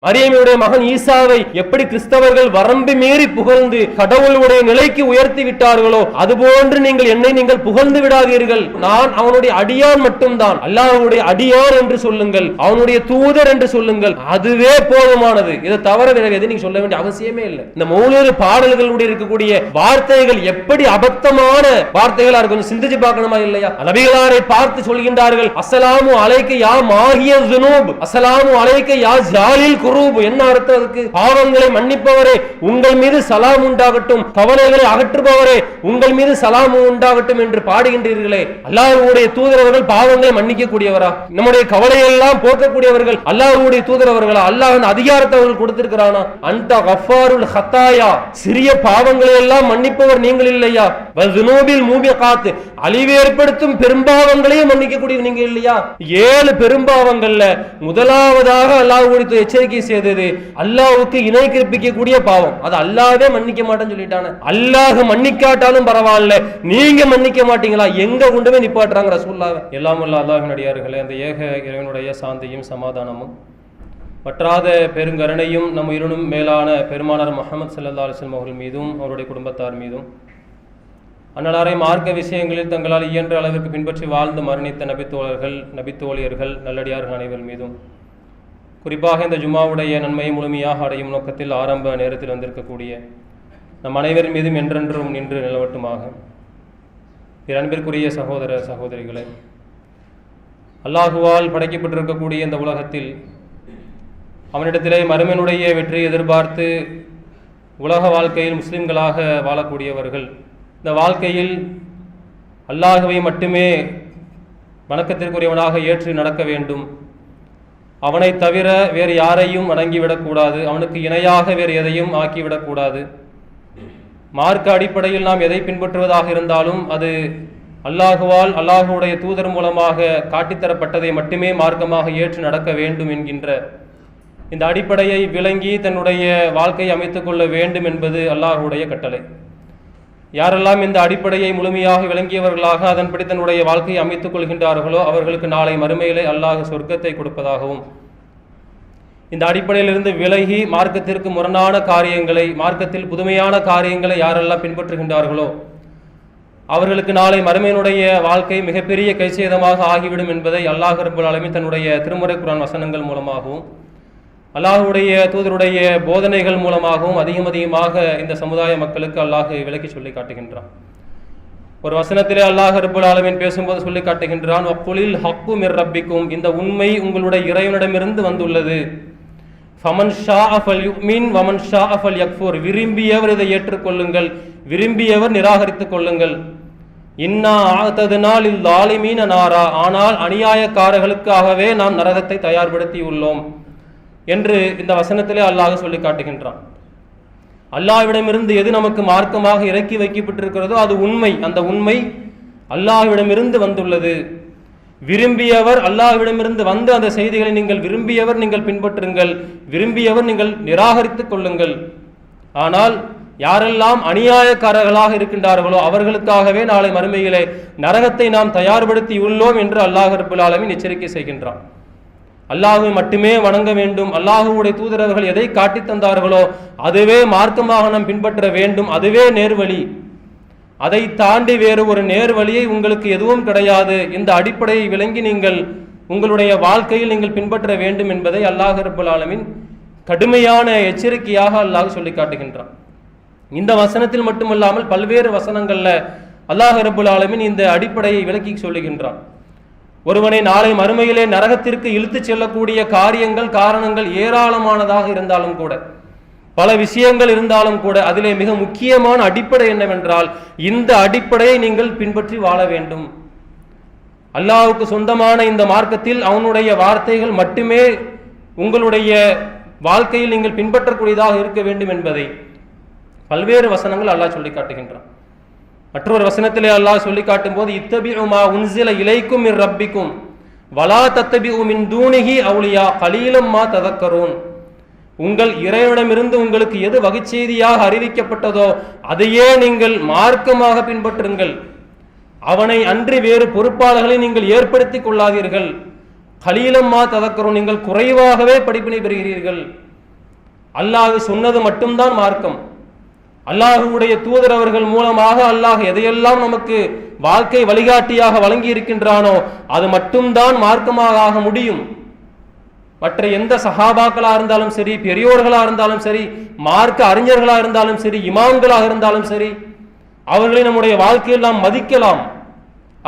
மரியமுடைய மகன் ஈசாவை எப்படி கிறிஸ்தவர்கள் வரம்பு மீறி புகழ்ந்து கடவுளுடைய நிலைக்கு உயர்த்தி விட்டார்களோ அதுபோன்று நீங்கள் புகழ்ந்து விடாதீர்கள். நான் அவனுடைய அடியான் மட்டும்தான், அல்லாஹ்வுடைய அடியான் என்று சொல்லுங்கள், அவனுடைய தூதர் என்று சொல்லுங்கள், அதுவே போதுமானது. இதை தவிர வேற எது நீங்க சொல்ல வேண்டிய அவசியமே இல்லை. இந்த மௌலிது பாடல்களுடைய இருக்கக்கூடிய வார்த்தைகள் எப்படி அபத்தமான வார்த்தைகளா இருக்கும், சிந்திச்சு பார்க்கணுமா இல்லையா? நபிகளாரை பார்த்து சொல்கின்றார்கள், அஸ்ஸலாமு அலைக்க யா மாஹிய ஸுனூப், அஸ்ஸலாமு அலைக்க யா ஜாலில் குரூப். என்ன அர்த்தம் அதுக்கு? பாவங்களை மன்னிப்பவரே உங்கள் மீது சலாம் உண்டாகட்டும், கவலைகளை அகற்றுபவரே உங்கள் மீது சலாம் உண்டாகட்டும் என்று பாடுகின்றீர்களே, அல்லாஹ்வுடைய தூதரவர்கள் பாவங்களை மன்னிக்க கூடியவரா? நம்முடைய கவலையெல்லாம் போக்கக்கூடியவர்கள் அல்லாஹ்வுடைய தூதரவர்களா? அல்லாஹ் அதிகாரத்தை அவர்கள் கொடுத்திருக்கிறானா? அன்த கஃபாருல் ஹத்தாயா, சிறிய பாவங்களை எல்லாம் மன்னிப்பவர் நீங்கள் இல்லையா? வஸுனூபில் மூபிகாத், அழிவு ஏற்படுத்தும் பெரும்பாவங்களையும் மன்னிக்கக்கூடிய நீங்க இல்லையா? 7 பெரும்பாவங்கள்ல முதலாவதாக அல்லாஹ்வுடைய எச்சரிக்கை செய்தது அல்லாஹ்வுக்கு இணை கற்பிக்கக்கூடிய பாவம். அது அல்லாஹ்வே மன்னிக்க மாட்டேன்னு சொல்லிட்டானே. அல்லாஹ் மன்னிக்காட்டாலும் பரவாயில்ல, நீங்க மன்னிக்க மாட்டீங்களா? எங்க கொண்டு போய் நிப்பாட்டுறாங்க ரசூலுல்லாஹ். எல்லாம் வல்ல அல்லாஹ்வின் அடியார்களே, அந்த ஏக இறைவனுடைய சாந்தியும் சமாதானமும் பற்றாத பெருங்கருணையும் நம் உயிரினும் மேலான பெருமானார் முஹம்மது ஸல்லல்லாஹு அலைஹி வஸல்லம் அவர்கள் மீதும் அவருடைய குடும்பத்தார் மீதும் அன்னலாரை மார்க்க விஷயங்களில் தங்களால் இயன்ற அளவிற்கு பின்பற்றி வாழ்ந்து மரணித்த நபித்தோழர்கள், நபித்தோழியர்கள், நல்லடியார்கள் அனைவர் மீதும், குறிப்பாக இந்த ஜும்மாவுடைய நன்மையை முழுமையாக அடையும் நோக்கத்தில் ஆரம்ப நேரத்தில் வந்திருக்கக்கூடிய நம் அனைவரின் மீதும் என்றென்றும் நின்று நிலவட்டுமாக. அன்பிற்குரிய சகோதர சகோதரிகளை, அல்லாஹுவால் படைக்கப்பட்டிருக்கக்கூடிய இந்த உலகத்தில் அவனிடத்திலே மறுமையினுடைய வெற்றியை எதிர்பார்த்து உலக வாழ்க்கையில் முஸ்லிம்களாக வாழக்கூடியவர்கள் இந்த வாழ்க்கையில் அல்லாஹுவை மட்டுமே வணக்கத்திற்குரியவனாக ஏற்று நடக்க வேண்டும், அவனை தவிர வேறு யாரையும் வணங்கிவிடக்கூடாது, அவனுக்கு இணையாக வேறு எதையும் ஆக்கிவிடக்கூடாது. மார்க்க அடிப்படையில் நாம் எதை பின்பற்றுவதாக இருந்தாலும் அது அல்லாஹுவால் அல்லாஹுடைய தூதர் மூலமாக காட்டித்தரப்பட்டதை மட்டுமே மார்க்கமாக ஏற்று நடக்க வேண்டும் என்கின்ற இந்த அடிப்படையை விளங்கி தன்னுடைய வாழ்க்கையை அமைத்துக் கொள்ள வேண்டும் என்பது அல்லாஹுடைய கட்டளை. யாரெல்லாம் இந்த அடிப்படையை முழுமையாக விளங்கியவர்களாக அதன்படி தன்னுடைய வாழ்க்கையை அமைத்துக் கொள்கின்றார்களோ அவர்களுக்கு நாளை மறுமையிலே அல்லாஹ் சொர்க்கத்தை கொடுப்பதாகவும், இந்த அடிப்படையிலிருந்து விலகி மார்க்கத்திற்கு முரணான காரியங்களை, மார்க்கத்தில் புதுமையான காரியங்களை யாரெல்லாம் பின்பற்றுகின்றார்களோ அவர்களுக்கு நாளை மறுமையினுடைய வாழ்க்கை மிகப்பெரிய கைசேதமாக ஆகிவிடும் என்பதை அல்லாஹ் ரப்பல் ஆலமீன் தன்னுடைய திருமறை குர்ஆன் வசனங்கள் மூலமாகவும் அல்லாஹுடைய தூதருடைய போதனைகள் மூலமாகவும் அதிகமாக இந்த சமுதாய மக்களுக்கு அல்லாஹ் விளக்கி சொல்லி காட்டுகின்றான். ஒரு வசனத்திலே அல்லாஹ் ரப்பல் ஆலமீன் பேசும்போது சொல்லி காட்டுகின்றான், வக்குலில் ஹக்கு மிர் ரப்பிக்கும், இந்த உண்மை உங்களுடைய இறைவனிடமிருந்து வந்துள்ளது. ஃபமன் ஷாஅ ஃபல்யுமின் வமன் ஷாஅ ஃபல்யக்ஃபுர், விரும்பியவர் இதை ஏற்றுக்கொள்ளுங்கள், விரும்பியவர் நிராகரித்துக் கொள்ளுங்கள். இன்னா ஆததுனா லில் ஸாலிமீன நாரா, ஆனால் அநியாயக்காரர்களுக்காகவே நாம் நரகத்தை தயார்படுத்தி உள்ளோம் என்று இந்த வசனத்திலே அல்லாஹ் சொல்லி காட்டுகின்றான். அல்லாஹ்விடமிருந்து எது நமக்கு மார்க்கமாக இறக்கி வைக்கப்பட்டிருக்கிறதோ அது உண்மை, அந்த உண்மை அல்லாஹ்விடமிருந்து வந்துள்ளது. விரும்பியவர் அல்லாஹ்விடமிருந்து வந்த அந்த செய்திகளை நீங்கள் விரும்பியவர் நீங்கள் பின்பற்றுங்கள், விரும்பியவர் நீங்கள் நிராகரித்துக் கொள்ளுங்கள். ஆனால் யாரெல்லாம் அநியாயக்காரர்களாக இருக்கின்றார்களோ அவர்களுக்காகவே நாளை மறுமையிலே நரகத்தை நாம் தயார்படுத்தி உள்ளோம் என்று அல்லாஹ் ரப்பல் ஆலமீன் எச்சரிக்கை செய்கின்றான். அல்லாஹ்வை மட்டுமே வணங்க வேண்டும், அல்லாஹ்வுடைய தூதரவர்கள் எதை காட்டி தந்தார்களோ அதுவே மார்க்கமாக நாம் பின்பற்ற வேண்டும், அதுவே நேர்வழி. அதை தாண்டி வேறு ஒரு நேர்வழியை உங்களுக்கு எதுவும் கிடையாது. இந்த அடிப்படையை விளங்கி நீங்கள் உங்களுடைய வாழ்க்கையில் நீங்கள் பின்பற்ற வேண்டும் என்பதை அல்லாஹ் ரப்பல் ஆலமீன் கடுமையான எச்சரிக்கையாக அல்லாஹ் சொல்லி காட்டுகின்றான். இந்த வசனத்தில் மட்டுமல்லாமல் பல்வேறு வசனங்கள்ல அல்லாஹ் ரப்பல் ஆலமீன் இந்த அடிப்படையை விளக்கி சொல்லுகின்றான். ஒருவனை நாளை மறுமையிலே நரகத்திற்கு இழுத்து செல்லக்கூடிய காரியங்கள், காரணங்கள் ஏராளமானதாக இருந்தாலும் கூட, பல விஷயங்கள் இருந்தாலும் கூட, அதிலே மிக முக்கியமான அடிப்படை என்னவென்றால் இந்த அடிப்படையை நீங்கள் பின்பற்றி வாழ வேண்டும். அல்லாஹ்வுக்கு சொந்தமான இந்த மார்க்கத்தில் அவனுடைய வார்த்தைகள் மட்டுமே உங்களுடைய வாழ்க்கையில் நீங்கள் பின்பற்றக்கூடியதாக இருக்க வேண்டும் என்பதை பல்வேறு வசனங்கள் அல்லாஹ் சொல்லி காட்டுகின்றான். மற்றொரு வசனத்திலே அல்லாஹ் சொல்லி காட்டும் போது, இத்தபிஉ மா உன்ஸில இலைக்கும் மிர் ரப்பிக்கும் வலா தத்தபிஉ மின் தூனிஹி அவுலியா கலீலம் மா ததக்கரூன், உங்கள் இறைவனிடமிருந்து உங்களுக்கு எது வகைச்செய்தியாக அறிவிக்கப்பட்டதோ அதையே நீங்கள் மார்க்கமாக பின்பற்றுங்கள், அவனை அன்றி வேறு பொறுப்பாளர்களை நீங்கள் ஏற்படுத்திக் கொள்ளாதீர்கள். கலீலம் மா ததக்கரூன், நீங்கள் குறைவாகவே படிப்பினை பெறுகிறீர்கள். அல்லாஹ் சொன்னது மட்டும்தான் மார்க்கம். அல்லாஹுடைய தூதர் அவர்கள் மூலமாக அல்லாஹ் எதையெல்லாம் நமக்கு வாழ்க்கை வழிகாட்டியாக வழங்கி இருக்கின்றானோ அது மட்டும்தான் மார்க்கமாக ஆக முடியும். மற்ற எந்த சஹாபாக்களா இருந்தாலும் சரி, பெரியோர்களா இருந்தாலும் சரி, மார்க்க அறிஞர்களா இருந்தாலும் சரி, இமாம்களாக இருந்தாலும் சரி, அவர்களை நம்முடைய வாழ்க்கையில் நாம் மதிக்கலாம்.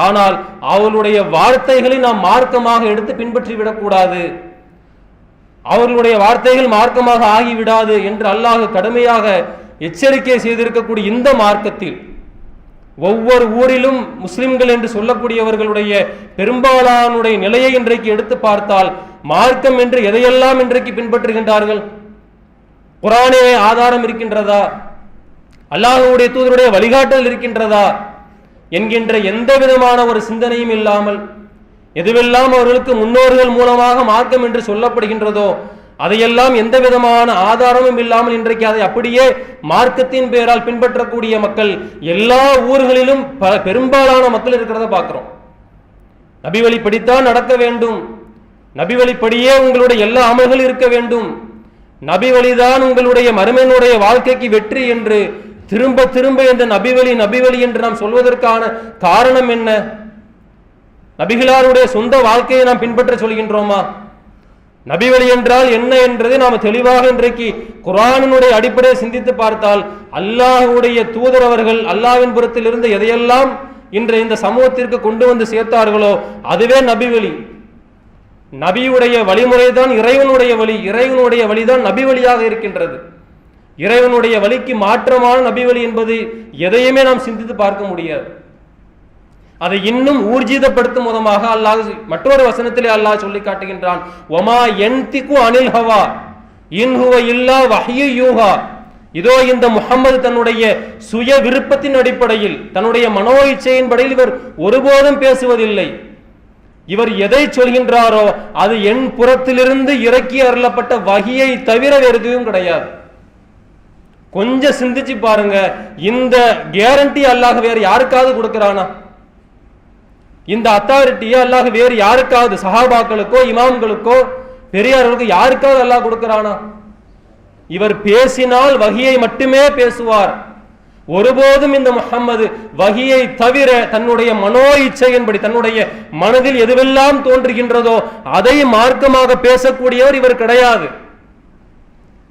ஆனால் அவர்களுடைய வார்த்தைகளை நாம் மார்க்கமாக எடுத்து பின்பற்றி விடக்கூடாது. அவர்களுடைய வார்த்தைகள் மார்க்கமாக ஆகிவிடாது என்று அல்லாஹ் கடுமையாக எச்சரிக்கை செய்திருக்கக்கூடிய இந்த மார்க்கத்தில் ஒவ்வொரு ஊரிலும் முஸ்லிம்கள் என்று சொல்லக்கூடியவர்களுடைய பெரும்பாலானுடைய நிலையை இன்றைக்கு எடுத்து பார்த்தால் மார்க்கம் என்று எதையெல்லாம் இன்றைக்கு பின்பற்றுகின்றார்கள்? குர்ஆனே ஆதாரம் இருக்கின்றதா, அல்லாஹ்வுடைய தூதருடைய வழிகாட்டல் இருக்கின்றதா என்கின்ற எந்த விதமான ஒரு சிந்தனையும் இல்லாமல் எதுவெல்லாம் அவர்களுக்கு முன்னோர்கள் மூலமாக மார்க்கம் என்று சொல்லப்படுகின்றதோ அதையெல்லாம் எந்த விதமான ஆதாரமும் இல்லாமல் இன்றைக்கு அதை அப்படியே மார்க்கத்தின் பெயரால் பின்பற்றக்கூடிய மக்கள் எல்லா ஊர்களிலும் பெரும்பாலான மக்கள் இருக்கிறத பார்க்கிறோம். நபி வழிப்படித்தான் நடக்க வேண்டும், நபி வழிப்படியே உங்களுடைய எல்லா அமல்கள் இருக்க வேண்டும், நபி வழிதான் உங்களுடைய மறுமையினுடைய வாழ்க்கைக்கு வெற்றி என்று திரும்ப திரும்ப இந்த நபி வழி என்று நாம் சொல்வதற்கான காரணம் என்ன? நபிகளாருடைய சொந்த வாழ்க்கையை நாம் பின்பற்ற சொல்கின்றோமா? நபி வழி என்றால் என்ன என்றதை நாம் தெளிவாக இன்றைக்கு குர்ஆனினுடைய அடிப்படையை சிந்தித்து பார்த்தால் அல்லாஹ்வுடைய தூதர் அவர்கள் அல்லாஹ்வின் புறத்தில் இருந்து எதையெல்லாம் இன்று இந்த சமூகத்திற்கு கொண்டு வந்து சேர்த்தார்களோ அதுவே நபி வழி. நபியுடைய வழிமுறை தான் இறைவனுடைய வழி, இறைவனுடைய வழிதான் நபி வழியாக இருக்கின்றது. இறைவனுடைய வழிக்கு மாற்றமான நபி வழி என்பது எதையுமே நாம் சிந்தித்து பார்க்க முடியாது. அதை இன்னும் ஊர்ஜிதப்படுத்தும் விதமாக அல்லாஹ் மற்றொரு வசனத்திலே அல்லாஹ் சொல்லி காட்டுகின்றான், ஒமா யன்திகு அனில் ஹவா இன் ஹுவ இல்லா வஹ்யு யூஹா. இதோ இந்த முஹம்மது தன்னுடைய சுய விருப்பத்தின் அடிப்படையில் தன்னுடைய மனோ இச்சையின்படியில் இவர் ஒருபோதும் பேசுவதில்லை. இவர் எதை சொல்கின்றாரோ அது என் புறத்திலிருந்து இறக்கி அருளப்பட்ட வஹியை தவிர வேறு எதுவும் கிடையாது. கொஞ்சம் சிந்திச்சு பாருங்க, இந்த கேரண்டி அல்லாஹ் வேறு யாருக்காவது கொடுக்கிறானா? இந்த அத்தாரிட்டியை அல்லாஹ் வேறு யாருக்காவது சஹாபாக்களுக்கோ இமாம்களுக்கோ பெரியார்களுக்கோ யாருக்காவது அல்லாஹ் கொடுக்கிறானா? இவர் பேசினால் வஹியை மட்டுமே பேசுவார். ஒருபோதும் இந்த முஹம்மது வஹியை தவிர தன்னுடைய மனோ இச்சையின்படி தன்னுடைய மனதில் எதுவெல்லாம் தோன்றுகின்றதோ அதை மார்க்கமாக பேசக்கூடியவர் இவர் கிடையாது.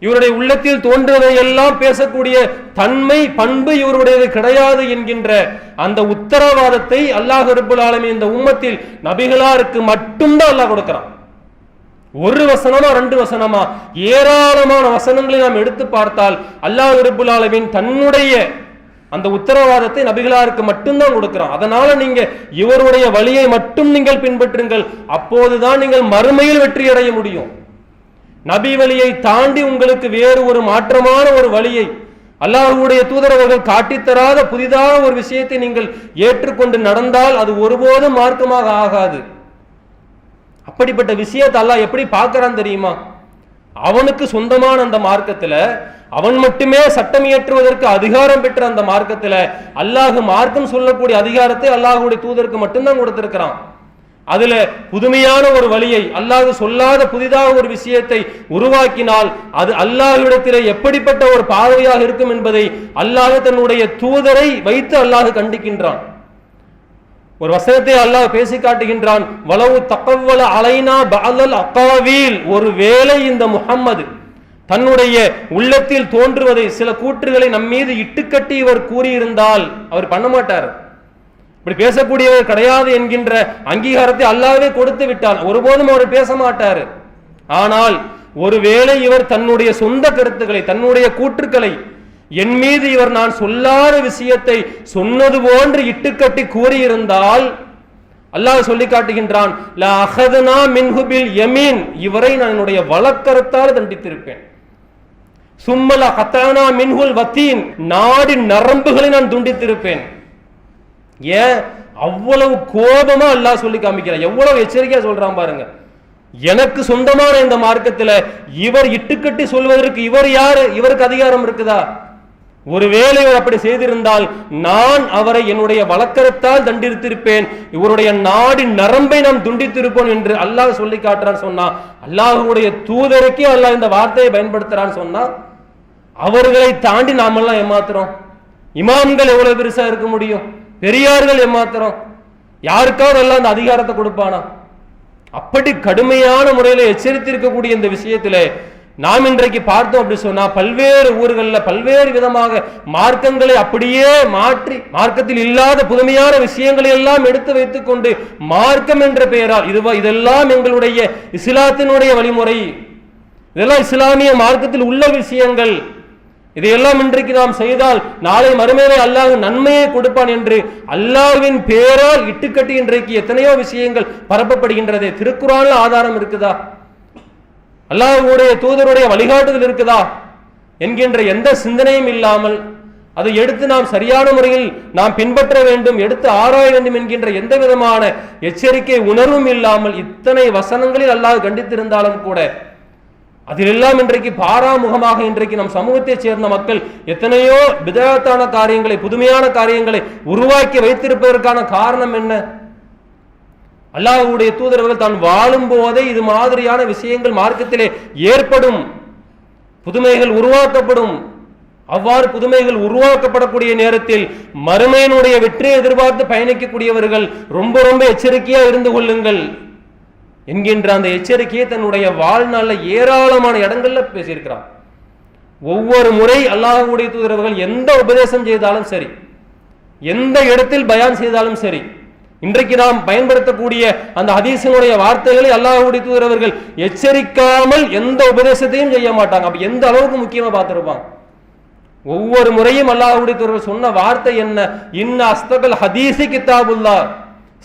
இவருடைய உள்ளத்தில் தோன்றுவதை எல்லாம் பேசக்கூடிய தன்மை பண்பு இவருடையது கிடையாது என்கின்ற அந்த உத்தரவாதத்தை அல்லாஹ் ரப்பல் ஆலமீன் இந்த உம்மத்தில் நபிகளாருக்கு மட்டும்தான் அல்லாஹ் கொடுக்கிறான். ஒரு வசனமா ரெண்டு வசனமா ஏராளமான வசனங்களை நாம் எடுத்து பார்த்தால் அல்லாஹ் ரப்பல் ஆலமீன் தன்னுடைய அந்த உத்தரவாதத்தை நபிகளாருக்கு மட்டும்தான் கொடுக்கிறான். அதனால நீங்க இவருடைய வழியை மட்டும் நீங்கள் பின்பற்றுங்கள், அப்போதுதான் நீங்கள் மறுமையில் வெற்றி அடைய முடியும். நபி வழியை தாண்டி உங்களுக்கு வேறு ஒரு மாற்றமான ஒரு வழியை அல்லாஹ்வுடைய தூதர் அவர்கள் காட்டித்தராத புதிதாக ஒரு விஷயத்தை நீங்கள் ஏற்றுக்கொண்டு நடந்தால் அது ஒருபோதும் மார்க்கமாக ஆகாது. அப்படிப்பட்ட விஷயத்தை அல்லாஹ் எப்படி பார்க்கறான் தெரியுமா? அவனுக்கு சொந்தமான அந்த மார்க்கத்துல அவன் மட்டுமே சட்டம் இயற்றுவதற்கு அதிகாரம் பெற்ற அந்த மார்க்கத்துல அல்லாஹ் மார்க்கம் சொல்லக்கூடிய அதிகாரத்தை அல்லாஹ்வுடைய தூதருக்கு மட்டும்தான் கொடுத்திருக்கிறான். அதுல புதுமையான ஒரு வழியை அல்லாஹ் சொல்லாத புதிதாக ஒரு விஷயத்தை உருவாக்கினால் அது அல்லாஹ்விடத்திலே எப்படிப்பட்ட ஒரு பார்வையாக இருக்கும் என்பதை அல்லாஹ் தன்னுடைய தூதரை வைத்து அல்லாஹ் கண்டிக்கின்றான். ஒரு வசனத்தை அல்லாஹ் பேசி காட்டுகின்றான், வலவு தகவல அலைனா பஅலல் அகாவில். ஒருவேளை இந்த முஹம்மது தன்னுடைய உள்ளத்தில் தோன்றுவதை சில கூற்றுகளை நம் மீது இட்டுக்கட்டி இவர் கூறியிருந்தால் அவர் பண்ண மாட்டார். இப்படி பேசக்கூடியவர் கிடையாது என்கின்ற அங்கீகாரத்தை அல்லாஹ்வே கொடுத்து விட்டான். ஒருபோதும் அவர் பேச மாட்டார். ஆனால் ஒருவேளை இவர் தன்னுடைய சொந்த கருத்துக்களை தன்னுடைய கூற்றுக்களை என் மீது இவர் நான் சொல்லாத விஷயத்தை சொன்னது போன்று இட்டுக்கட்டி கூறியிருந்தால் அல்லாஹ் சொல்லி காட்டுகின்றான், லா அஹதுனா மின்ஹு பில் யமீன். இவரை நான் என்னுடைய வலக்கரத்தால் தண்டித்திருப்பேன். சும்மல கத்தானா மின்ஹுல் வத்தீன். நாடி நரம்புகளை நான் துண்டித்திருப்பேன். ஏன் அவ்வளவு கோபமா அல்லாஹ் சொல்லி காமிக்கிறான், எவ்வளவு எச்சரிக்கையா சொல்றான் பாருங்க. எனக்கு சொந்தமான இந்த மார்க்கத்துல இவர் இட்டுக்கட்டி சொல்வதற்கு இவர் யாரு? இவருக்கு அதிகாரம் இருக்குதா? ஒருவேளை அப்படி செய்திருந்தால் நான் அவரை என்னுடைய வழக்கரத்தால் தண்டித்திருப்பேன், இவருடைய நாடி நரம்பை நாம் துண்டித்திருப்போம் என்று அல்லாஹ் சொல்லி காட்டுறான்னு சொன்னா, அல்லாஹ்வுடைய தூதருக்கே அல்லாஹ் இந்த வார்த்தையை பயன்படுத்துறான்னு சொன்னா, அவர்களை தாண்டி நாமெல்லாம் ஏமாத்துறோம். இமாம்கள் எவ்வளவு பெருசா இருக்க முடியும், பெரியார்கள் ஏமாத்துறோம். யாருக்காவது எல்லாம் அந்த அதிகாரத்தை கொடுப்பானா? அப்படி கடுமையான முறையில் எச்சரித்திருக்கக்கூடிய இந்த விஷயத்திலே நாம் இன்றைக்கு பார்த்தோம் அப்படி சொன்னா, பல்வேறு ஊர்களில் பல்வேறு விதமாக மார்க்கங்களை அப்படியே மாற்றி மார்க்கத்தில் இல்லாத புதுமையான விஷயங்களை எல்லாம் எடுத்து வைத்துக் கொண்டு மார்க்கம் என்ற பெயரால் இதெல்லாம் எங்களுடைய இஸ்லாத்தினுடைய வழிமுறை, இதெல்லாம் இஸ்லாமிய மார்க்கத்தில் உள்ள விஷயங்கள், இதையெல்லாம் இன்றைக்கு நாம் செய்தால் நாளை மறுமையிலே அல்லாஹ் நன்மையை கொடுப்பான் என்று அல்லாஹ்வின் பேரால் இட்டுக்கட்டி இன்றைக்கு எத்தனையோ விஷயங்கள் பரப்பப்படுகின்றது. திருக்குர்ஆன்ல ஆதாரம் இருக்குதா, அல்லாஹ்வுடைய தூதருடைய வழிகாட்டுதல் இருக்குதா என்கின்ற எந்த சிந்தனையும் இல்லாமல் அதை எடுத்து நாம் சரியான முறையில் நாம் பின்பற்ற வேண்டும், எடுத்து ஆராய வேண்டும் என்கின்ற எந்த விதமான எச்சரிக்கை உணர்வும் இல்லாமல் இத்தனை வசனங்களில் அல்லாஹ் கண்டித்திருந்தாலும் கூட அதிலெல்லாம் இன்றைக்கு பாராமுகமாக இன்றைக்கு நம் சமூகத்தை சேர்ந்த மக்கள் எத்தனையோ பிதஅத்தான காரியங்களை, புதுமையான காரியங்களை உருவாக்கி வைத்திருப்பதற்கான காரணம் என்ன? அல்லாஹ்வுடைய தூதர்கள் தான் வாழும் போதே இது மாதிரியான விஷயங்கள் மார்க்கத்திலே ஏற்படும், புதுமைகள் உருவாக்கப்படும். அவ்வாறு புதுமைகள் உருவாக்கப்படக்கூடிய நேரத்தில் மறுமையினுடைய வெற்றியை எதிர்பார்த்து பயணிக்கக்கூடியவர்கள் ரொம்ப ரொம்ப எச்சரிக்கையா இருந்து கொள்ளுங்கள் என்கின்ற அந்த எச்சரிக்கையை தன்னுடைய வாழ்நாள்ல ஏராளமான இடங்கள்ல பேசியிருக்கிறார். ஒவ்வொரு முறை அல்லாஹ்வுடைய தூதர்கள் எந்த உபதேசம் செய்தாலும் சரி, எந்த இடத்தில் பயான் செய்தாலும் சரி, இன்றைக்கு நாம் பயன்படுத்தக்கூடிய அந்த ஹதீஸினுடைய வார்த்தைகளை அல்லாஹ்வுடைய தூதர்கள் எச்சரிக்காமல் எந்த உபதேசத்தையும் செய்ய மாட்டாங்க. அப்ப எந்த அளவுக்கு முக்கியமா பார்த்திருப்பாங்க. ஒவ்வொரு முறையும் அல்லாஹ்வுடைய தூதர்கள் சொன்ன வார்த்தை என்ன? இன்ன அஸ்தகல் ஹதீஸி கிதாபுல்லாஹ்,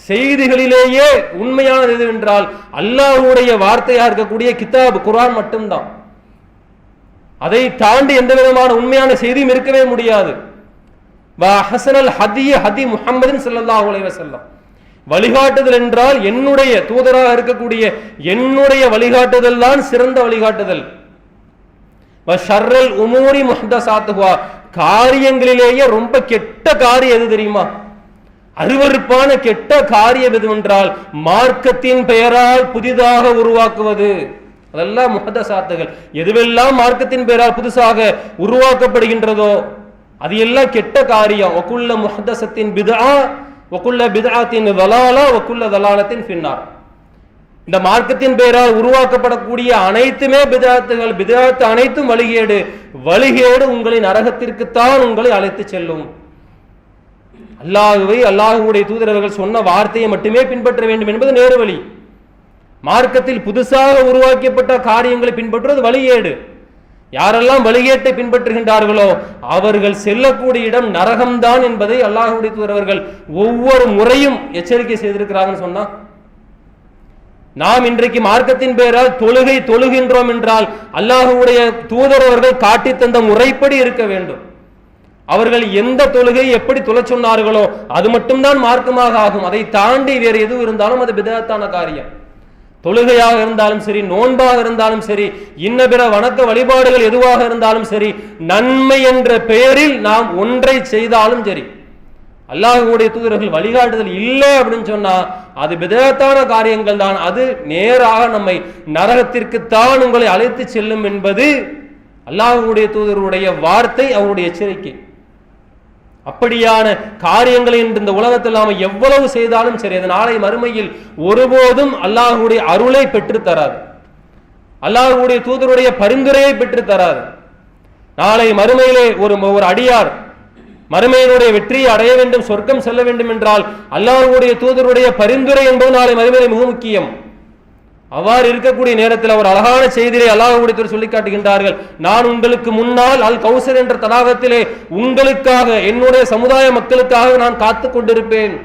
செய்திகளிலேயே உண்மையானது எது என்றால் அல்லாஹ்வுடைய வார்த்தையா இருக்கக்கூடிய கிதாப் குர்ஆன் மட்டும்தான். அதை தாண்டி எந்த விதமான உண்மையான செய்தியும் இருக்கவே முடியாது. வா ஹஸனல் ஹதி முஹம்மதின் ஸல்லல்லாஹு அலைஹி வஸல்லம், வழிகாட்டுதல் என்றால் என்னுடைய தூதராக இருக்கக்கூடிய என்னுடைய வழிகாட்டுதல் தான் சிறந்த வழிகாட்டுதல். வ ஷர்ரல் உமூரி முஹ்தஸாத்துஹா, காரியங்களிலேயே ரொம்ப கெட்ட காரியம் எது தெரியுமா? அருவருப்பான கெட்ட காரியம் எதுவென்றால் மார்க்கத்தின் பெயரால் புதிதாக உருவாக்குவது. அதெல்லாம் முஹ்தஸாத்துகள். எதுவெல்லாம் மார்க்கத்தின் பெயரால் புதுசாக உருவாக்கப்படுகின்றதோ அது எல்லாம் கெட்ட காரியம். வகுல்ல முஹ்தஸத்தின் பித்ஆ வகுல்ல பித்ஆத்தின் தலாலா வகுல்ல தலாலத்தின் ஃபின்னார். இந்த மார்க்கத்தின் பெயரால் உருவாக்கப்படக்கூடிய அனைத்துமே பித்ஆத்துகள், பித்ஆத் அனைத்தும் வழிகேடு. வழிகேடு உங்களின் நரகத்திற்குத்தான் உங்களை அழைத்து செல்லும். அல்லாஹ்வுடைய தூதரவர்கள் சொன்ன வார்த்தையை மட்டுமே பின்பற்ற வேண்டும் என்பது நேரு வழி. மார்க்கத்தில் புதுசாக உருவாக்கப்பட்ட காரியங்களை பின்பற்றுவது வழிகேடு. யாரெல்லாம் வழிகேட்டை பின்பற்றுகின்றார்களோ அவர்கள் செல்லக்கூடிய இடம் நரகம்தான் என்பதை அல்லாஹ்வுடைய தூதரவர்கள் ஒவ்வொரு முறையும் எச்சரிக்கை செய்திருக்கிறாங்கன்னு சொன்னா, நாம் இன்றைக்கு மார்க்கத்தின் பெயரால் தொழுகின்றோம் என்றால் அல்லாஹ்வுடைய தூதரவர்கள் காட்டி தந்த முறைப்படி இருக்க வேண்டும். அவர்கள் எந்த தொழுகை எப்படி தொழ சொன்னார்களோ அது மட்டும்தான் மார்க்கமாக ஆகும். அதை தாண்டி வேறு எதுவும் இருந்தாலும் அது பிதஅத்தான காரியம். தொழுகையாக இருந்தாலும் சரி, நோன்பாக இருந்தாலும் சரி, இன்ன பிற வணக்க வழிபாடுகள் எதுவாக இருந்தாலும் சரி, நன்மை என்ற பெயரில் நாம் ஒன்றை செய்தாலும் சரி, அல்லாஹ்வுடைய தூதர்கள் வழிகாட்டுதல் இல்லை அப்படின்னு சொன்னா அது பிதஅத்தான காரியங்கள் தான். அது நேராக நம்மை நரகத்திற்குத்தான் உங்களை அழைத்து செல்லும் என்பது அல்லாஹ்வுடைய தூதருடைய வார்த்தை, அவருடைய எச்சரிக்கை. அப்படியான காரியங்களை இந்த உலகத்தில் நாம எவ்வளவு செய்தாலும் சரி, அது நாளை மறுமையில் ஒருபோதும் அல்லாஹ்வுடைய அருளை பெற்று தராது, அல்லாஹ்வுடைய தூதருடைய பரிந்துரையை பெற்று தராது. நாளை மறுமையிலே ஒரு அடியார் மறுமையினுடைய வெற்றியை அடைய வேண்டும், சொர்க்கம் செல்ல வேண்டும் என்றால் அல்லாஹ்வுடைய தூதருடைய பரிந்துரை என்பது நாளை மறுமையிலே மிக முக்கியம். அவ்வாறு இருக்கக்கூடிய நேரத்தில் அவர் அழகான செய்தியை அல்லாஹ்வுடைய தூதர் சொல்லி காட்டுகின்றார்கள். நான் உங்களுக்கு முன்னால் அல் கௌசர் என்ற தடாகத்திலே உங்களுக்காக, என்னுடைய சமுதாய மக்களுக்காக நான் காத்து கொண்டிருப்பேன்.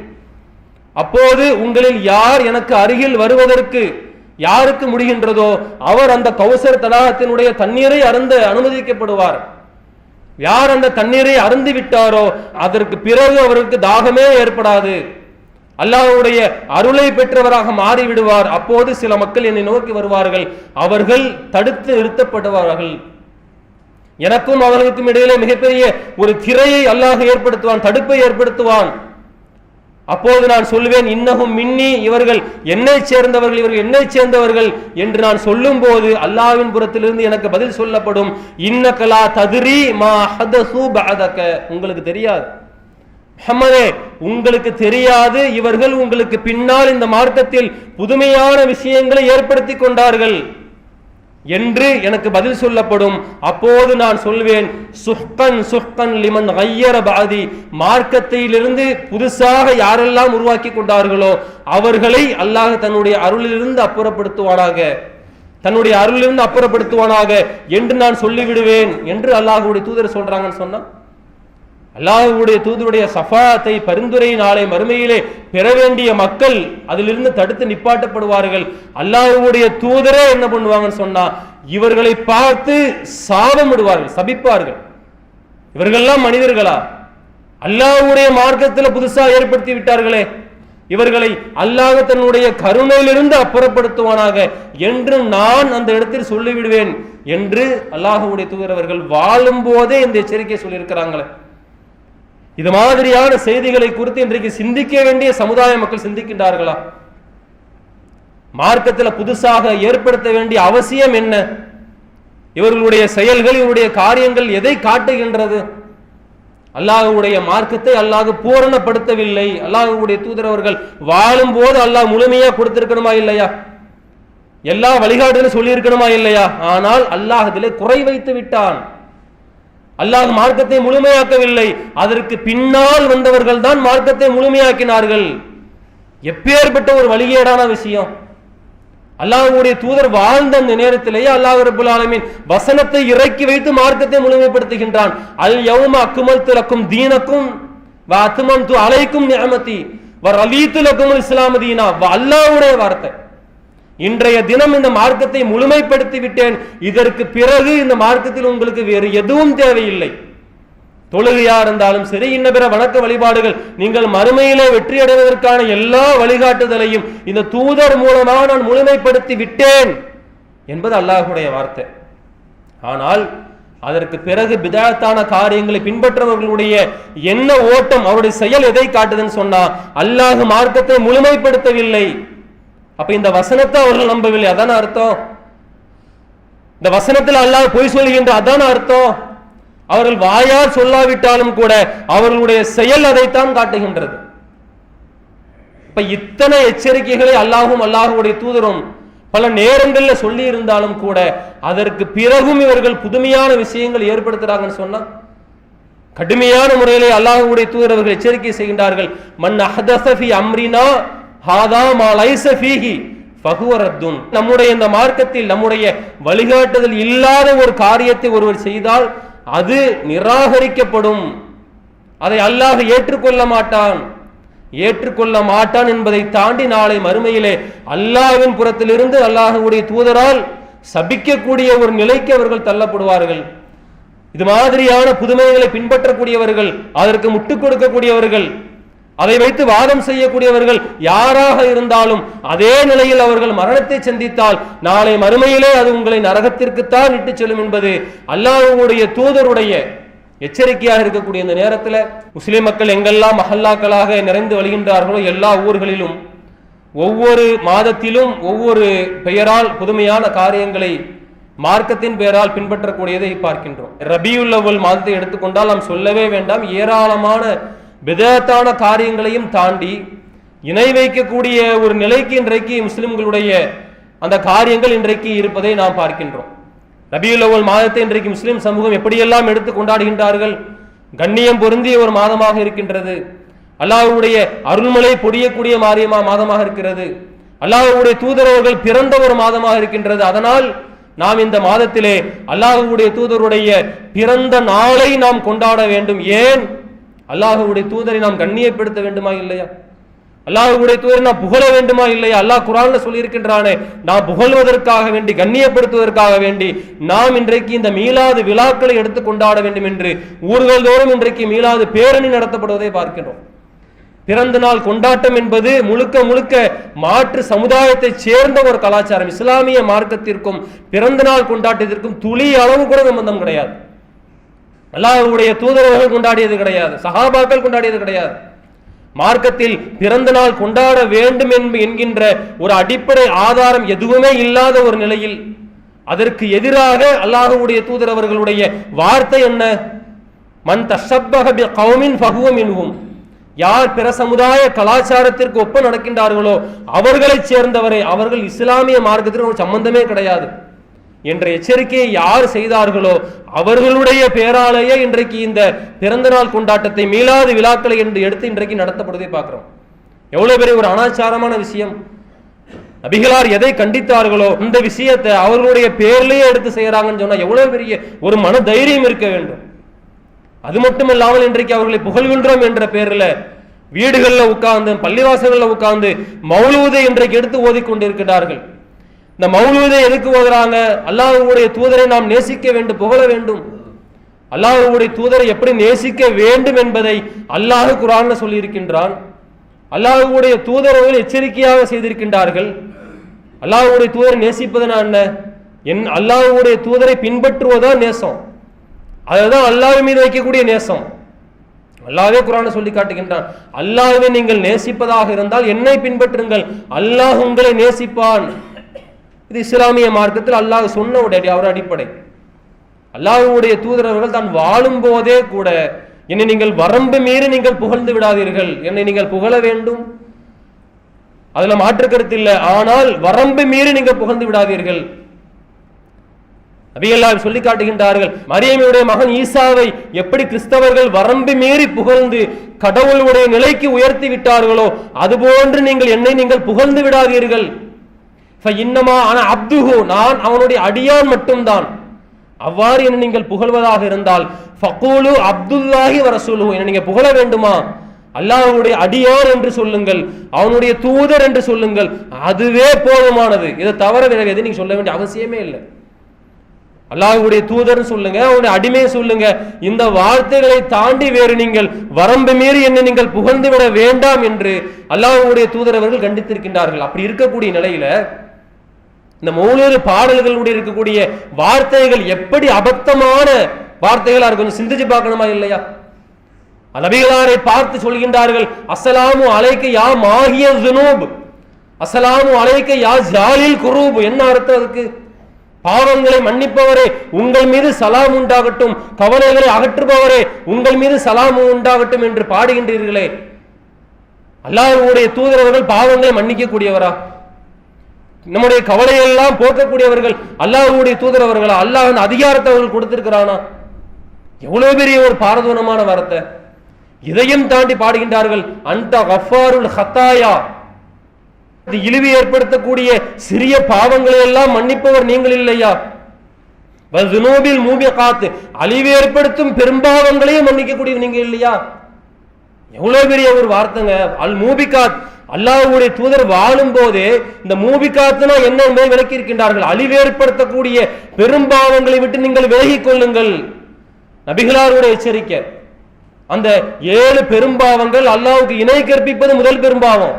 அப்போது உங்களில் யார் எனக்கு அருகில் வருவதற்கு யாருக்கு முடிகின்றதோ அவர் அந்த கௌசர் தடாகத்தினுடைய தண்ணீரை அருந்த அனுமதிக்கப்படுவார். யார் அந்த தண்ணீரை அருந்தி விட்டாரோ அதற்கு பிறகு அவருக்கு தாகமே ஏற்படாது, அல்லாஹ்வுடைய அருளை பெற்றவராக மாறிவிடுவார். அப்போது சில மக்கள் என்னை நோக்கி வருவார்கள், அவர்கள் தடுத்து நிறுத்தப்படுவார்கள். எனக்கும் அவர்களுக்கும் இடையிலே மிகப்பெரிய ஒரு திரையை அல்லாஹ் ஏற்படுத்துவான், தடுப்பை ஏற்படுத்துவான். அப்போது நான் சொல்லுவேன், இன்னஹும் மின்னி, இவர்கள் என்னை சேர்ந்தவர்கள், இவர்கள் என்னை சேர்ந்தவர்கள் என்று நான் சொல்லும் போது அல்லாஹ்வின் புறத்திலிருந்து எனக்கு பதில் சொல்லப்படும், இன்னக லா தத்ரி மா ஹதஸு பஅதக, உங்களுக்கு தெரியாது முஹம்மதே, உங்களுக்கு தெரியாது இவர்கள் உங்களுக்கு பின்னால் இந்த மார்க்கத்தில் புதுமையான விஷயங்களை ஏற்படுத்தி கொண்டார்கள் என்று எனக்கு பதில் சொல்லப்படும். அப்போது நான் சொல்வேன், சுஹ்கன் சுஹ்கன் லிமன் கய்யர பாதி, மார்க்கத்திலிருந்து புதுசாக யாரெல்லாம் உருவாக்கி கொண்டார்களோ அவர்களை அல்லாஹ் தன்னுடைய அருளிலிருந்து அப்புறப்படுத்துவானாக, தன்னுடைய அருளிலிருந்து அப்புறப்படுத்துவானாக என்று நான் சொல்லிவிடுவேன் என்று அல்லாஹ்வுடைய தூதர் சொல்றாங்கன்னு சொன்னா, அல்லாஹ்வுடைய தூதருடைய ஷஃபாஅத்தை, பரிந்துரை நாளை மறுமையிலே பெற வேண்டிய மக்கள் அதிலிருந்து தடுத்து நிப்பாட்டப்படுவார்கள். அல்லாஹ்வுடைய தூதரே என்ன பண்ணுவாங்கன்னு சொன்னா, இவர்களை பார்த்து சாபமிடுவார்கள், சபிப்பார்கள். இவர்கள்லாம் மனிதர்களா? அல்லாஹ்வுடைய மார்க்கத்தில் புதுசா ஏற்படுத்தி விட்டார்களே, இவர்களை அல்லாஹ் தன்னுடைய கருணையிலிருந்து அப்புறப்படுத்துவானாக என்று நான் அந்த இடத்தில் சொல்லிவிடுவேன் என்று அல்லாஹ்வுடைய தூதர் அவர்கள் வாழும் போதே இந்த எச்சரிக்கை சொல்லியிருக்கிறாங்களே. இது மாதிரியான செய்திகளை குறித்து இன்றைக்கு சிந்திக்க வேண்டிய சமுதாய மக்கள் சிந்திக்கின்றார்களா? மார்க்கத்தில் புதுசாக ஏற்படுத்த வேண்டிய அவசியம் என்ன? இவர்களுடைய செயல்கள், இவருடைய காரியங்கள் எதை காட்டுகின்றது? அல்லாஹ்வுடைய மார்க்கத்தை அல்லாஹ் பூரணப்படுத்தவில்லை. அல்லாஹ்வுடைய தூதர் அவர்கள் வாழும் போது அல்லாஹ் முழுமையா கொடுத்திருக்கணுமா இல்லையா? எல்லா வழிகாட்டுகளும் சொல்லி இருக்கணுமா இல்லையா? ஆனால் அல்லாஹ் இதிலே குறை வைத்து விட்டான். அல்லாஹ் மார்க்கத்தை முழுமையாக்கவில்லை. அதற்கு பின்னால் வந்தவர்கள் தான் மார்க்கத்தை முழுமையாக்கினார்கள். எப்பேற்பட்ட ஒரு வழிகேடான விஷயம்! அல்லாஹ்வுடைய தூதர் வாழ்ந்த அந்த நேரத்திலேயே அல்லாஹ் ரப்பல் ஆலமீன் வசனத்தை இறக்கி வைத்து மார்க்கத்தை முழுமைப்படுத்துகின்றான். அல் யௌம அக்மல்து லக்கும் தீனக்கும் வ அத்மம்து அலைக்கும் நிஅமதி வ ரலீது லக்குமுல் இஸ்லாம தீனா. அல்லாஹ்வுடைய வார்த்தை. இன்றைய தினம் இந்த மார்க்கத்தை முழுமைப்படுத்தி விட்டேன், இதற்கு பிறகு இந்த மார்க்கத்தில் உங்களுக்கு வேறு எதுவும் தேவையில்லை. தொழுகையா இருந்தாலும் சரி, இன்ன பிற வணக்க வழிபாடுகள், நீங்கள் மறுமையிலே வெற்றி அடைவதற்கான எல்லா வழிகாட்டுதலையும் இந்த தூதர் மூலமாக நான் முழுமைப்படுத்தி விட்டேன் என்பது அல்லாஹ்வுடைய வார்த்தை. ஆனால் அதற்கு பிறகு பிதாத்தான காரியங்களை பின்பற்றவர்களுடைய என்ன ஓட்டம், அவருடைய செயல் எதை காட்டுதுன்னு சொன்னா, அல்லாஹ் மார்க்கத்தை முழுமைப்படுத்தவில்லை. அப்ப இந்த வசனத்தை அவர்கள் நம்பவில்லை, அதான அர்த்தம்? இந்த வசனத்தில் அல்லாஹ் பொய் சொல்கின்ற அதான அர்த்தம்? அவர்கள் வாயால் சொல்லாவிட்டாலும் கூட அவர்களுடைய செயல் அதைத்தான் காட்டுகின்றது. இப்ப இத்தனை எச்சரிக்கைகளை அல்லாஹும் அல்லாஹுடைய தூதரும் பல நேரங்களில் சொல்லி இருந்தாலும் கூட அதற்கு பிறகும் இவர்கள் புதுமையான விஷயங்கள் ஏற்படுத்துறாங்கன்னு சொன்னா, கடுமையான முறையிலே அல்லாஹுடைய தூதர் அவர்கள் எச்சரிக்கை செய்கின்றார்கள். மன் அஹ்தஸ ஃபீ அம்ரினா ஹாதா மா லைஸ ஃபீஹி ஃபஹுவ ரத்துன். நம்முடைய இந்த மார்க்கத்தில் நம்முடைய வழிகாட்டுதல் இல்லாத ஒரு காரியத்தை ஒருவர் செய்தால் அது நிராகரிக்கப்படும். அதை அல்லாஹ் ஏற்றுக்கொள்ள மாட்டான் என்பதை தாண்டி நாளை மறுமையிலே அல்லாஹ்வின் புறத்திலிருந்து அல்லாஹ்வுடைய தூதரால் சபிக்கக்கூடிய ஒரு நிலைக்கு அவர்கள் தள்ளப்படுவார்கள். இது மாதிரியான புதுமைகளை பின்பற்றக்கூடியவர்கள், அதற்கு முட்டுக் கொடுக்கக்கூடியவர்கள், அதை வைத்து வாதம் செய்யக்கூடியவர்கள் யாராக இருந்தாலும் அதே நிலையில் அவர்கள் மரணத்தை சந்தித்தால் நாளை மறுமையிலே அது உங்களை நரகத்திற்குத்தான் இட்டு செல்லும் என்பது அல்லாஹ்வுடைய தூதருடைய எச்சரிக்கையாக இருக்கக்கூடிய இந்த நேரத்தில் முஸ்லிம் மக்கள் எங்கெல்லாம் மஹல்லாக்களாக நிறைந்து வருகின்றார்களோ எல்லா ஊர்களிலும் ஒவ்வொரு மாதத்திலும் ஒவ்வொரு பெயரால் புதுமையான காரியங்களை மார்க்கத்தின் பெயரால் பின்பற்றக்கூடியதை பார்க்கின்றோம். ரபியுல் அவ்வல் மாதத்தை எடுத்துக்கொண்டால் நாம் சொல்லவே வேண்டாம். ஏராளமான பிதஅத்தான காரியங்களையும் தாண்டி இணை வைக்கக்கூடிய ஒரு நிலைக்கு இன்றைக்கு முஸ்லிம்களுடைய அந்த காரியங்கள் இன்றைக்கு இருப்பதை நாம் பார்க்கின்றோம். ரபியுல் அவ்வல் மாதத்தை இன்றைக்கு முஸ்லிம் சமூகம் எப்படியெல்லாம் எடுத்து கொண்டாடுகின்றார்கள். கண்ணியம் பொருந்திய ஒரு மாதமாக இருக்கின்றது. அல்லாஹ்வுடைய அருள்மலை பொழியக்கூடிய மாதமாக இருக்கிறது. அல்லாஹ்வுடைய தூதரவர்கள் பிறந்த ஒரு மாதமாக இருக்கின்றது. அதனால் நாம் இந்த மாதத்திலே அல்லாஹ்வுடைய தூதருடைய பிறந்த நாளை நாம் கொண்டாட வேண்டும். ஏன்? அல்லாஹ்வுடைய தூதரை நாம் கண்ணியப்படுத்த வேண்டுமா இல்லையா? அல்லாஹ்வுடைய தூதரை நாம் புகழ வேண்டுமா இல்லையா? அல்லாஹ் குர்ஆன்ல சொல்லி இருக்கின்றானே, நாம் புகழ்வதற்காக வேண்டி, கண்ணியப்படுத்துவதற்காக வேண்டி நாம் இன்றைக்கு இந்த மீலாது விழாக்களை எடுத்து கொண்டாட வேண்டும் என்று ஊர்கள் தோறும் இன்றைக்கு மீலாது பேரணி நடத்தப்படுவதை பார்க்கிறோம். பிறந்த நாள் கொண்டாட்டம் என்பது முழுக்க முழுக்க மாற்று சமுதாயத்தை சேர்ந்த ஒரு கலாச்சாரம். இஸ்லாமிய மார்க்கத்திற்கும் பிறந்த நாள் கொண்டாட்டத்திற்கும் துளி அளவு கூட சம்பந்தம் கிடையாது. அல்லாஹ்வுடைய தூதரவர்கள் கொண்டாடியது கிடையாது, சஹாபாக்கள் கொண்டாடியது கிடையாது. மார்க்கத்தில் பிறந்த நாள் கொண்டாட வேண்டும் என்கின்ற ஒரு அடிப்படை ஆதாரம் எதுவுமே இல்லாத ஒரு நிலையில் அதற்கு எதிராக அல்லாஹ்வுடைய தூதர் அவர்களுடைய வார்த்தை என்ன? மன் தஷப்பஹ பிகௌமின் ஃபஹுவ மின்ஹும். யார் பிற சமுதாய கலாச்சாரத்திற்கு ஒப்ப நடக்கின்றார்களோ அவர்களைச் சேர்ந்தவரை, அவர்கள் இஸ்லாமிய மார்க்கத்திற்கு ஒரு சம்பந்தமே கிடையாது என்ற எச்சரிக்கையை யார் செய்தார்களோ அவர்களுடைய பேராலேயே இன்றைக்கு இந்த பிறந்த நாள் கொண்டாட்டத்தை, மீளாது விழாக்களை என்று எடுத்து இன்றைக்கு நடத்தப்படுவதை பார்க்கிறோம். எவ்வளவு பெரிய ஒரு அனாச்சாரமான விஷயம்! நபிகளார் எதை கண்டித்தார்களோ இந்த விஷயத்தை அவர்களுடைய பேர்லயே எடுத்து செய்யறாங்கன்னு சொன்னா எவ்வளவு பெரிய ஒரு மன தைரியம் இருக்க வேண்டும். அது மட்டுமல்லாமல் இன்றைக்கு அவர்களை புகழ்கின்றோம் என்ற பேர்ல வீடுகள்ல உட்கார்ந்து, பள்ளிவாசல்ல உட்கார்ந்து மௌலூதை இன்றைக்கு எடுத்து ஓதிக்கொண்டிருக்கிறார்கள். இந்த மௌலூதை எதுக்கு ஓதுறாங்க? அல்லாஹ்வுடைய தூதரை நாம் நேசிக்க வேண்டும், புகழ வேண்டும். அல்லாஹ்வுடைய தூதரை எப்படி நேசிக்க வேண்டும் என்பதை அல்லாஹ் குர்ஆன்ல சொல்லி இருக்கின்றான். அல்லாஹ்வுடைய தூதர்கள் எச்சரிக்கையாக செய்திருக்கின்றார்கள். அல்லாஹ்வுடைய தூதரை நேசிப்பதுனா என்ன? அல்லாஹ்வுடைய தூதரை பின்பற்றுவதுதான் நேசம். அதுதான் அல்லாஹ் மீது வைக்கக்கூடிய நேசம். அல்லாஹ்வே குர்ஆனை சொல்லி காட்டுகின்றான், அல்லாஹ்வை நீங்கள் நேசிப்பதாக இருந்தால் என்னை பின்பற்றுங்கள், அல்லாஹ் உங்களை நேசிப்பான். இது இஸ்லாமிய மார்க்கத்தில் அல்லாஹ் சொன்ன ஒரு அடிப்படை. அல்லாஹ்வுடைய தூதரவர்கள் தான் வாழும் போதே கூட என்னை நீங்கள் வரம்பு மீறி நீங்கள் புகழ்ந்து விடாதீர்கள், என்னை நீங்கள் புகழ வேண்டும், அதுல மாற்று கருத்து இல்லை. ஆனால் வரம்பு மீறி நீங்கள் புகழ்ந்து விடாதீர்கள். நபியல்லாஹ் சொல்லி காட்டுகின்றார்கள், மரியமுடைய மகன் ஈசாவை எப்படி கிறிஸ்தவர்கள் வரம்பு மீறி புகழ்ந்து கடவுளுடைய நிலைக்கு உயர்த்தி விட்டார்களோ அதுபோன்று நீங்கள் என்னை நீங்கள் புகழ்ந்து விடாதீர்கள். இன்னமா ஆனா அப்துஹு, நான் அவனுடைய அடியான் மட்டும்தான். அவ்வாறு என்னை நீங்கள் புகழ்வதாக இருந்தால் ஃபகூலு அப்துல்லாஹி வ ரசூலுஹு, என்னை நீங்க புகழ வேண்டுமா அல்லாஹ்வுடைய அடியான் என்று சொல்லுங்கள், அவனுடைய தூதர் என்று சொல்லுங்கள், அதுவே போதுமானது. இதை தவிர வேற எதுவும் நீங்க சொல்ல வேண்டிய அவசியமே இல்லை. அல்லாஹ்வுடைய தூதர் சொல்லுங்க, அவனுடைய அடிமையை சொல்லுங்க, இந்த வார்த்தைகளை தாண்டி வேறு நீங்கள் வரம்பு மீறி என்னை நீங்கள் புகழ்ந்து விட வேண்டாம் என்று அல்லாஹ்வுடைய தூதர் அவர்கள் கண்டித்திருக்கின்றார்கள். அப்படி இருக்கக்கூடிய நிலையில இந்த மௌலூது பாடல்களுடைய இருக்கக்கூடிய வார்த்தைகள் எப்படி அபத்தமான வார்த்தைகளா இருக்கும், கொஞ்சம் சிந்திச்சு பார்க்கணுமா இல்லையா? நபிகளாரை பார்த்து சொல்கின்றார்கள், அஸ்ஸலாமு அலைக்க யா மாஹிய ஸுனூப், அஸ்ஸலாமு அலைக்க யா ஜாலில் குரூப். என்ன அர்த்தம் அதுக்கு? பாவங்களை மன்னிப்பவரே உங்கள் மீது சலாம் உண்டாகட்டும், கவலைகளை அகற்றுபவரே உங்கள் மீது சலாம் உண்டாகட்டும் என்று பாடுகின்றீர்களே, அல்லாஹ்வுடைய தூதரவர்கள் பாவங்களை மன்னிக்க கூடியவரா? நம்முடைய கவலையெல்லாம் போக்கக்கூடியவர்கள் அல்லாஹ்வுடைய தூதரவர்களா? அல்லாஹ் அதிகாரத்தை அவர்கள் கொடுத்திருக்கிறானா? எவ்வளவு பெரிய ஒரு பாரதூரமான வார்த்தை! இதையும் தாண்டி பாடுகின்றார்கள், அன்த கஃபாருல் ஹத்தாயா, இழிவு ஏற்படுத்தக்கூடிய சிறிய பாவங்களை எல்லாம் மன்னிப்பவர் நீங்கள் இல்லையா? வஸுனூபில் மூபிகாத், அழிவு ஏற்படுத்தும் பெரும்பாவங்களையும் மன்னிக்கக்கூடிய நீங்க இல்லையா? எவ்வளவு பெரிய ஒரு வார்த்தைங்க! அல் மூபிகாத், அல்லாஹ்வுடைய தூதர் வாழும் போதே இந்த மூபிகாத்னா என்ன என்பதை விளக்கி இருக்கின்றார்கள். அழிவு ஏற்படுத்தக்கூடிய பெரும்பாவங்களை விட்டு நீங்கள் விலகிக் கொள்ளுங்கள், நபிகளாருடைய எச்சரிக்கை. அந்த 7 பெரும்பாவங்கள், அல்லாஹ்வுக்கு இணை கற்பிப்பது முதல் பெரும்பாவம்,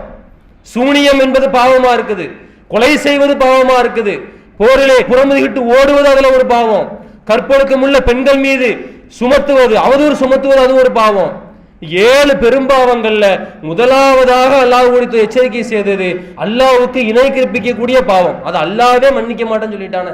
சூனியம் என்பது பாவமா இருக்குது, கொலை செய்வது பாவமா இருக்குது, போரிலே புறமுதுகிட்டு ஓடுவது அதுல ஒரு பாவம், கற்பொழுக்கமுள்ள பெண்கள் மீது சுமத்துவது, அவதூறு சுமத்துவது அது ஒரு பாவம். 7 பெரும்பாவங்கள்ல முதலாவதாக அல்லாஹ்வுடைய எச்சரிக்கை செய்தது அல்லாஹ்வுக்கு இணை கற்பிக்கக்கூடிய பாவம். அது அல்லாஹ்வே மன்னிக்க மாட்டேன்னு சொல்லிட்டானே.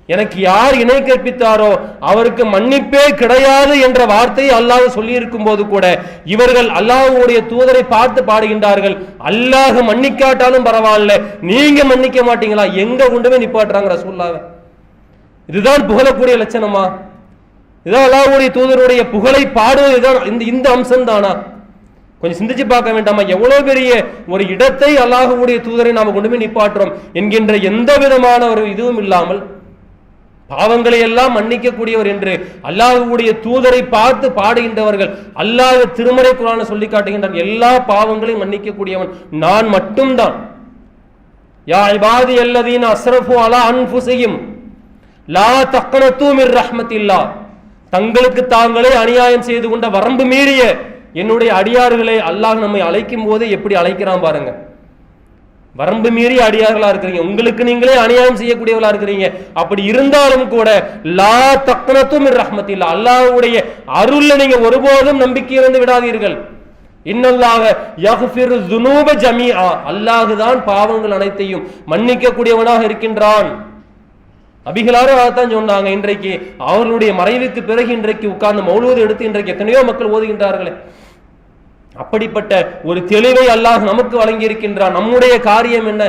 எனக்கு யார் இணை கற்பித்தாரோ அவருக்கு மன்னிப்பே கிடையாது என்ற வார்த்தையை அல்லாஹ் சொல்லி இருக்கும் போது கூட இவர்கள் அல்லாஹ்வுடைய தூதரை பார்த்து பாடுகின்றார்கள், அல்லாஹ் மன்னிக்காட்டாலும் பரவாயில்ல, நீங்க மன்னிக்க மாட்டீங்களா? எங்க கொண்டுமே நிப்பாட்டுறாங்க ரசூலுல்லாஹ். இதுதான் புகழக்கூடிய லட்சணமா? இதான் அல்லாஹ்வுடைய தூதருடைய புகழை பாடுவதுதான் இந்த அம்சம் தானா? கொஞ்சம் சிந்திச்சு பார்க்க வேண்டாமா? எவ்வளவு பெரிய ஒரு இடத்தை அல்லாஹ்வுடைய தூதரை நாம கொண்டு போய் நிப்பாட்டுறோம் என்கின்ற எந்த விதமான ஒரு இதுவும் இல்லாமல் பாவங்களை எல்லாம் மன்னிக்க கூடியவர் என்று அல்லாஹ்வுடைய தூதரை பார்த்து பாடுகின்றவர்கள். அல்லாஹ் திருமறை குர்ஆன்ல சொல்லி காட்டுகின்றான், எல்லா பாவங்களையும் மன்னிக்க கூடியவன் நான் மட்டும்தான். யா இபாதி அல்லதீன அஸ்ரஃபு அலா அன்ஃபுஸிஹிம் லா தக்னது மிர் ரஹ்மத்தில்லாஹ், தங்களுக்கு தாங்களே அநியாயம் செய்து கொண்ட வரம்பு மீறிய என்னுடைய அடியார்களை அல்லாஹ் நம்மை அழைக்கும் போது எப்படி அழைக்கிறான் பாருங்க. வரம்பு மீறி அடியார்களா இருக்கிறீங்க, உங்களுக்கு நீங்களே அநியாயம் செய்யக்கூடியவர்களா இருக்கிறீங்க. அப்படி இருந்தாலும் கூட லா தக்னத்தும் மிர் ரஹ்மத்தில்லா, அல்லாஹ்வுடைய அருள்ல நீங்க ஒருபோதும் நம்பிக்கை இருந்து விடாதீர்கள். இன்னல்லாஹ யக்ஃபிரு ஸுனூப ஜமீஆ, அல்லாஹ் தான் பாவங்கள் அனைத்தையும் மன்னிக்க கூடியவனாக இருக்கின்றான். நபிகளாரும் அதைத்தான் சொன்னாங்க. இன்றைக்கு அவர்களுடைய மறைவுக்கு பிறகு இன்றைக்கு உட்கார்ந்து மௌலூத் எடுத்து இன்றைக்கு எத்தனையோ மக்கள் ஓதுகின்றார்களே. அப்படிப்பட்ட ஒரு தெளிவை அல்லாஹ் நமக்கு வழங்கி இருக்கின்றான். நம்முடைய காரியம் என்ன?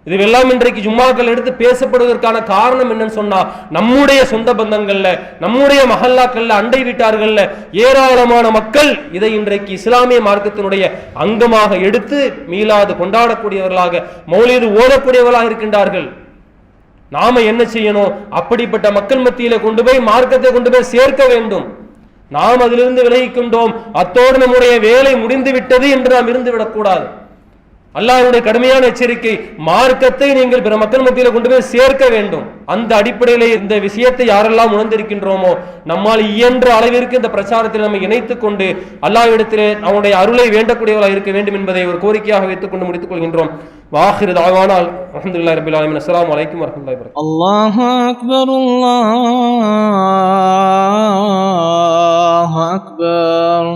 இதுவெல்லாம் இன்றைக்கு ஜும்மாக்கள் எடுத்து பேசப்படுவதற்கான காரணம் என்னன்னு சொன்னா, நம்முடைய சொந்த பந்தங்கள்ல, நம்முடைய மஹல்லாக்கள்ல, அண்டை வீட்டார்கள்ல ஏராளமான மக்கள் இதை இன்றைக்கு இஸ்லாமிய மார்க்கத்தினுடைய அங்கமாக எடுத்து மீலாது கொண்டாடக்கூடியவர்களாக, மௌலீது ஓதக்கூடியவர்களாக இருக்கின்றார்கள். நாம என்ன செய்யணும்? அப்படிப்பட்ட மக்கள் மத்தியில கொண்டு போய் மார்க்கத்தை கொண்டு போய் சேர்க்க வேண்டும். நாம் அதிலிருந்து விலகிக்கொண்டோம், அத்தோடு நம்முடைய வேலை முடிந்து விட்டது என்று நாம் இருந்து விடக்கூடாது. அல்லாஹ்வுடைய கடுமையான எச்சரிக்கை, மார்க்கத்தை நீங்கள் பிற மக்கள் மத்தியில கொண்டு போய் சேர்க்க வேண்டும். அந்த அடிப்படையிலே இந்த விஷயத்தை யாரெல்லாம் உணர்ந்திருக்கின்றோமோ, நம்மால் இயன்ற அளவிற்கு இந்த பிரச்சாரத்தில் நம்ம இணைத்துக் கொண்டு அல்லாஹ்விடத்திலே அவனுடைய அருளை வேண்டக்கூடியவர்களாக இருக்க வேண்டும் என்பதை ஒரு கோரிக்கையாக வைத்துக் கொண்டு முடித்துக் கொள்கின்றோம். வாஹிரு தாவானா அல்ஹம்துலில்லாஹி ரப்பில் ஆலமீன். அஸ்ஸலாமு அலைக்கும் வரஹ்மத்துல்லாஹி வபரகாத்துஹு. அல்லாஹு அக்பர், அல்லாஹு அக்பர்.